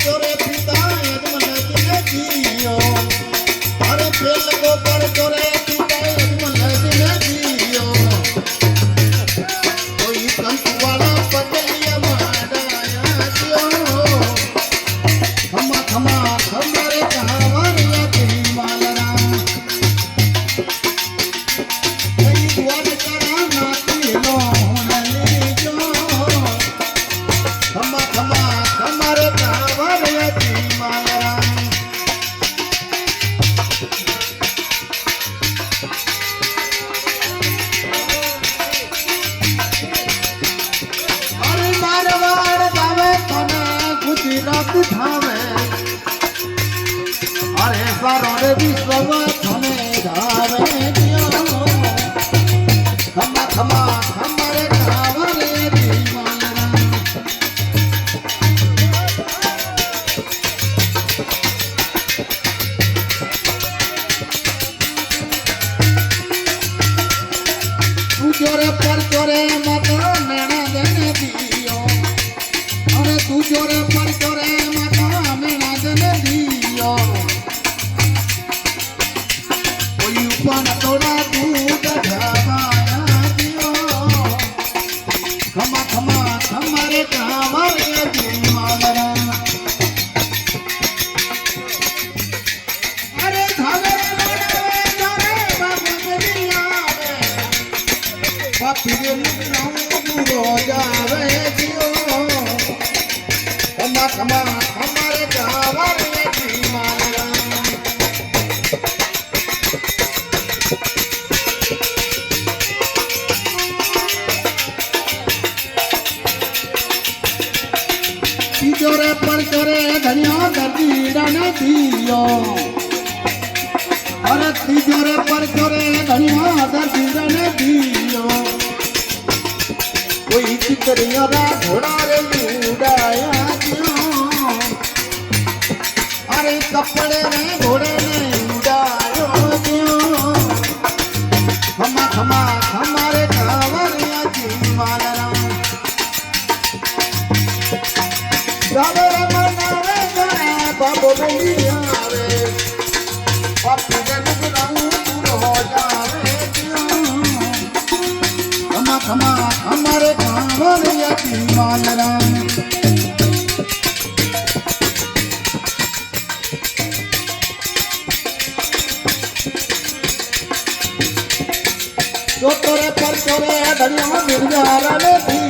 चोरे पिता यजमन जिने जियो अरे फेल को पर चोरे पिता यजमन जिने जियो कोई कंस वाला पगलिया माडाया जियो खमा खमा खमारे कहावरिया की मालरा कई द्वार करा नाती लो होने जो खमा खमा खमारे कहावरिया की मालरा अरे मारवाड़ जावे तने गुजरात धावे अरे सारो रे विश्व थने धावे जियो खमा खमा खमारे धावरे दीवाना तू जोरे पर जोरे मतो नैना देने दियो अरे तू जोरे पर जोरे मतो नैना देने दियो कोई ऊपर तोड़ा तू गढ़वाया दियो खमा खमा खमारे कहावरे दीवाना अरे धावरे लड़वे जाने बाबू दुनिया में पापी मुकराऊ दूरो जावे जियो खमा खमा खमारे कहावरे दीवाना तिजोरे पर चोरे धनिया दर्दीरा ने दियो अरे तिजोरे पर चोरे धनिया दर्दीरा ने दियो कोई चिकरिया घोड़ा रे उड़ाया दियो अरे कपड़े ने घोड़े ने उड़ायो दियो खमा खमा खमारे कहावरिया की मालरा गावरे मनावे जाने बाबू दुनिया रे पापी मुकराऊ दूर हो जावे जियो खमा खमा हमारे कहावरिया की मालरा जो तोरे पर चोरे धनिया मिर्जा